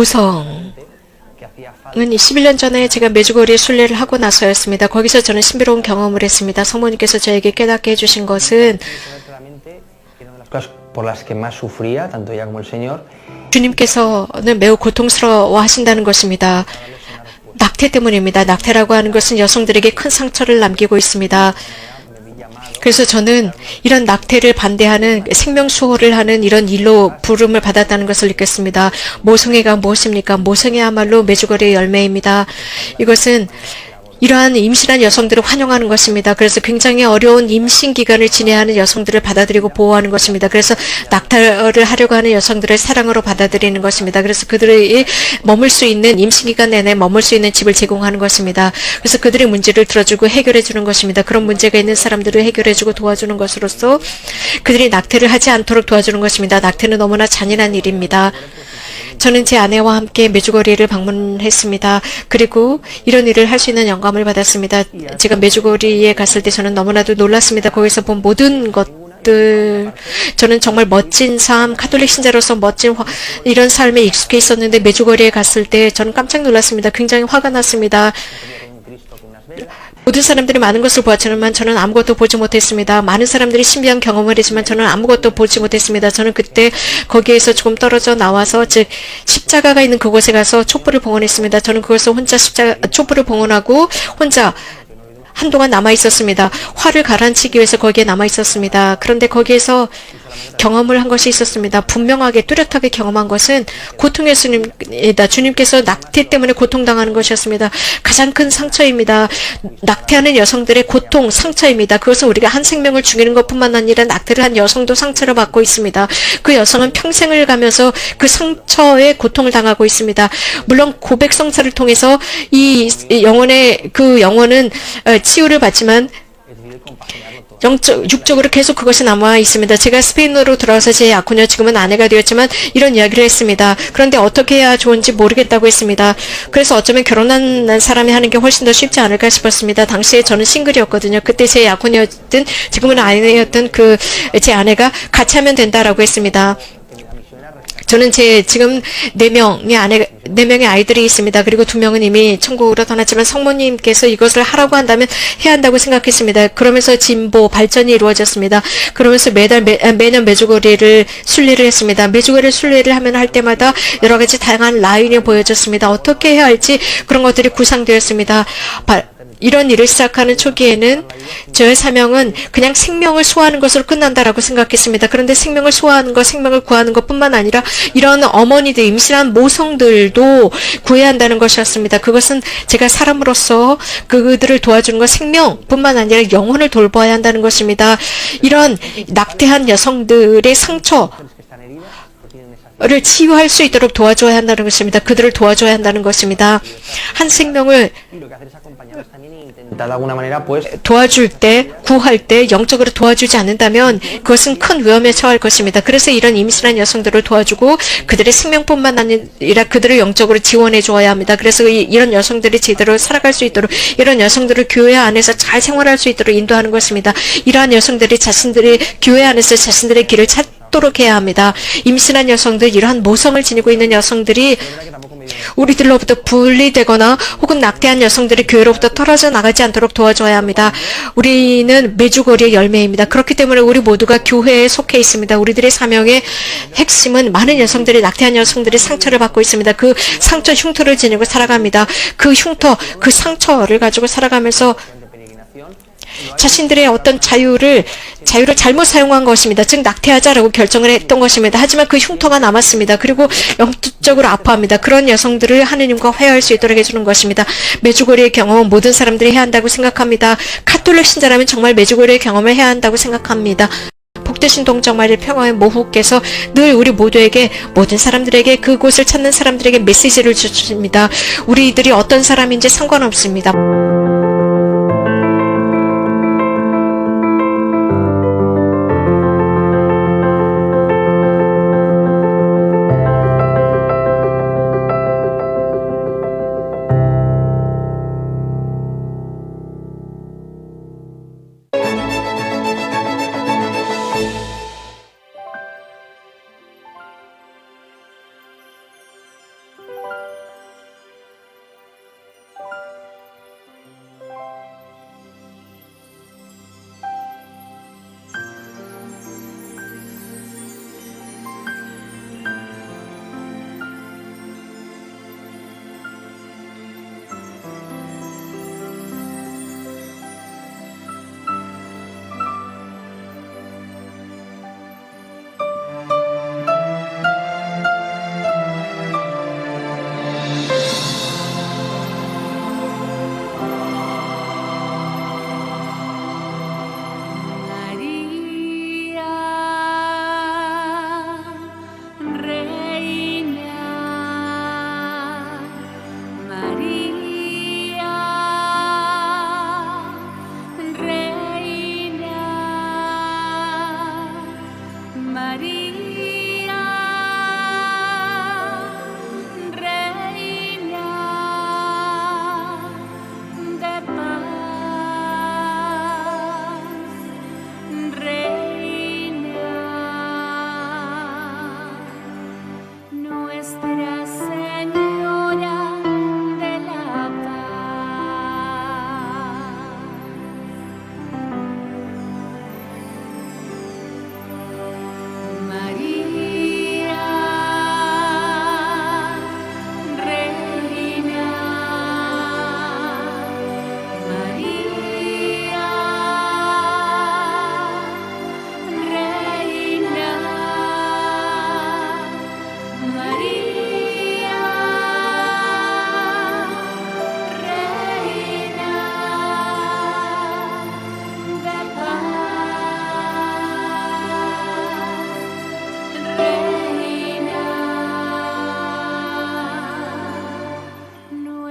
모성은 11년 전에 제가 메주거리 순례를 하고 나서였습니다. 거기서 저는 신비로운 경험을 했습니다. 성모님께서 저에게 깨닫게 해주신 것은 주님께서는 매우 고통스러워 하신다는 것입니다. 낙태 때문입니다. 낙태라고 하는 것은 여성들에게 큰 상처를 남기고 있습니다. 그래서 저는 이런 낙태를 반대하는 생명수호를 하는 이런 일로 부름을 받았다는 것을 느꼈습니다. 모성애가 무엇입니까? 모성애야말로 메주거리의 열매입니다. 이것은 이러한 임신한 여성들을 환영하는 것입니다. 그래서 굉장히 어려운 임신 기간을 지내하는 여성들을 받아들이고 보호하는 것입니다. 그래서 낙태를 하려고 하는 여성들을 사랑으로 받아들이는 것입니다. 그래서 그들이 머물 수 있는 임신 기간 내내 머물 수 있는 집을 제공하는 것입니다. 그래서 그들의 문제를 들어주고 해결해 주는 것입니다. 그런 문제가 있는 사람들을 해결해 주고 도와주는 것으로서 그들이 낙태를 하지 않도록 도와주는 것입니다. 낙태는 너무나 잔인한 일입니다. 저는 제 아내와 함께 메주거리를 방문했습니다. 그리고 이런 일을 할 수 있는 영감을 받았습니다. 제가 메주거리에 갔을 때 저는 너무나도 놀랐습니다. 거기서 본 모든 것들, 저는 정말 멋진 삶, 가톨릭 신자로서 멋진 이런 삶에 익숙해 있었는데 메주거리에 갔을 때 저는 깜짝 놀랐습니다. 굉장히 화가 났습니다. 모든 사람들이 많은 것을 보았지만 저는 아무것도 보지 못했습니다. 많은 사람들이 신비한 경험을 했지만 저는 아무것도 보지 못했습니다. 저는 그때 거기에서 조금 떨어져 나와서 즉 십자가가 있는 그곳에 가서 촛불을 봉헌했습니다. 저는 그것을 혼자 촛불을 봉헌하고 혼자 한동안 남아 있었습니다. 화를 가라앉히기 위해서 거기에 남아 있었습니다. 그런데 거기에서 경험을 한 것이 있었습니다. 분명하게 뚜렷하게 경험한 것은 고통의 주님이다. 주님께서 낙태 때문에 고통당하는 것이었습니다. 가장 큰 상처입니다. 낙태하는 여성들의 고통, 상처입니다. 그것은 우리가 한 생명을 죽이는 것뿐만 아니라 낙태를 한 여성도 상처를 받고 있습니다. 그 여성은 평생을 가면서 그 상처에 고통을 당하고 있습니다. 물론 고백성사를 통해서 이 영혼의 그 영혼은 치유를 받지만 육적으로 계속 그것이 남아 있습니다. 제가 스페인으로 돌아와서 제 약혼녀 지금은 아내가 되었지만 이런 이야기를 했습니다. 그런데 어떻게 해야 좋은지 모르겠다고 했습니다. 그래서 어쩌면 결혼한 사람이 하는 게 훨씬 더 쉽지 않을까 싶었습니다. 당시에 저는 싱글이었거든요. 그때 제 약혼녀였든 지금은 아내였던 제 아내가 같이 하면 된다라고 했습니다. 저는 지금 4명의 아이들이 있습니다. 그리고 2명은 이미 천국으로 떠났지만 성모님께서 이것을 하라고 한다면 해야 한다고 생각했습니다. 그러면서 진보, 발전이 이루어졌습니다. 그러면서 매년 메주거리를 순례를 했습니다. 메주거리 순례를 하면 할 때마다 여러 가지 다양한 라인이 보여졌습니다. 어떻게 해야 할지 그런 것들이 구상되었습니다. 이런 일을 시작하는 초기에는 저의 사명은 그냥 생명을 소화하는 것으로 끝난다라고 생각했습니다. 그런데 생명을 소화하는 것, 생명을 구하는 것뿐만 아니라 이런 어머니들, 임신한 모성들도 구해야 한다는 것이었습니다. 그것은 제가 사람으로서 그들을 도와주는 것, 생명뿐만 아니라 영혼을 돌봐야 한다는 것입니다. 이런 낙태한 여성들의 상처 를 치유할 수 있도록 도와줘야 한다는 것입니다. 그들을 도와줘야 한다는 것입니다. 한 생명을 도와줄 때, 구할 때 영적으로 도와주지 않는다면 그것은 큰 위험에 처할 것입니다. 그래서 이런 임신한 여성들을 도와주고 그들의 생명뿐만 아니라 그들을 영적으로 지원해 주어야 합니다. 그래서 이런 여성들이 제대로 살아갈 수 있도록, 이런 여성들을 교회 안에서 잘 생활할 수 있도록 인도하는 것입니다. 이러한 여성들이 교회 안에서 자신들의 길을 찾도록 해야 합니다. 임신한 여성들, 이러한 모성을 지니고 있는 여성들이 우리들로부터 분리되거나 혹은 낙태한 여성들이 교회로부터 떨어져 나가지 않도록 도와줘야 합니다. 우리는 메주거리의 열매입니다. 그렇기 때문에 우리 모두가 교회에 속해 있습니다. 우리들의 사명의 핵심은 많은 여성들이, 낙태한 여성들이 상처를 받고 있습니다. 그 상처 흉터를 지니고 살아갑니다. 그 흉터, 그 상처를 가지고 살아가면서 자신들의 어떤 자유를 잘못 사용한 것입니다. 즉 낙태하자라고 결정을 했던 것입니다. 하지만 그 흉터가 남았습니다. 그리고 영적으로 아파합니다. 그런 여성들을 하느님과 화해할 수 있도록 해주는 것입니다. 메주거리의 경험은 모든 사람들이 해야 한다고 생각합니다. 가톨릭 신자라면 정말 메주거리의 경험을 해야 한다고 생각합니다. 복되신 동정마리 평화의 모후께서 늘 우리 모두에게, 모든 사람들에게, 그곳을 찾는 사람들에게 메시지를 주십니다. 우리들이 어떤 사람인지 상관없습니다.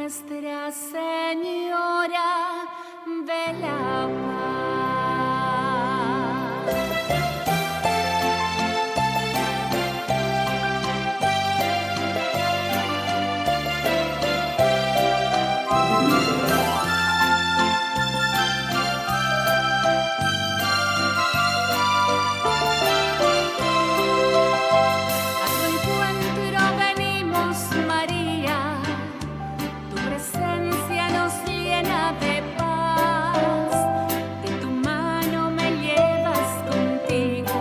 Nuestra Señora de la Paz. A tu encuentro venimos, María. Tu presencia nos llena de paz, de tu mano me llevas contigo,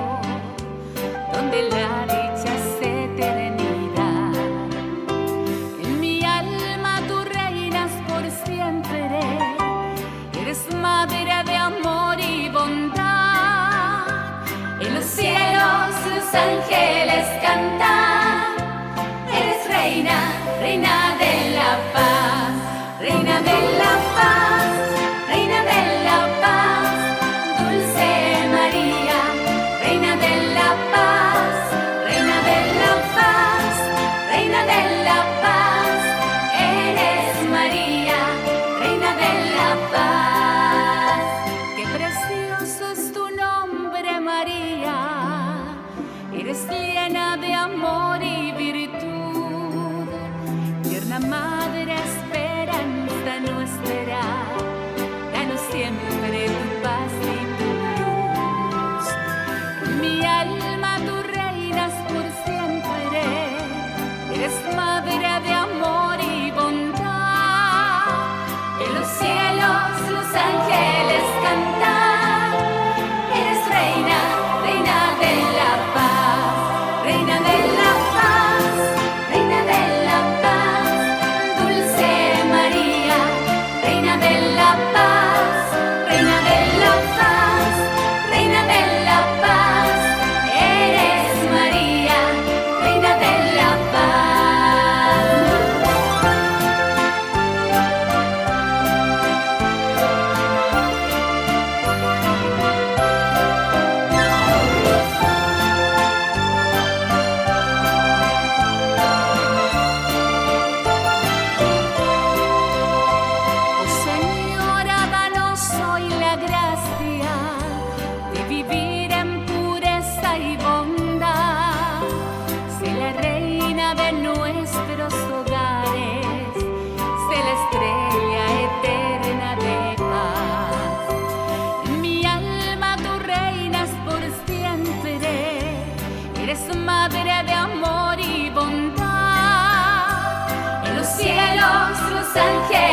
donde la dicha es eternidad. En mi alma tú reinas por siempre, eres madre de amor y bondad. En los cielos los ángeles cantan, eres reina, reina de la paz. Reina de la paz, reina de la paz, dulce María, reina de la paz, reina de la paz, reina de la paz, eres María, reina de la paz. Qué precioso es tu nombre, María, eres llena de amor y virtud, tierna madre, esperanza nuestra, danos siempre tu paz y tu luz. En mi alma tú reinas por siempre, eres madre de amor y bondad. En los cielos los ángeles cantan, eres reina, reina de la paz, reina de la paz, reina de la paz, dulce María, reina de la paz, reina de la paz, reina de la paz, eres María, reina de la paz. Oh Señora, danos hoy la gracia de vivir en pureza y bondad. Sé la reina de nuestros hogares, sé la estrella eterna de paz. En mi alma tú reinas por siempre, eres madre de amor y bondad. En los cielos los ángeles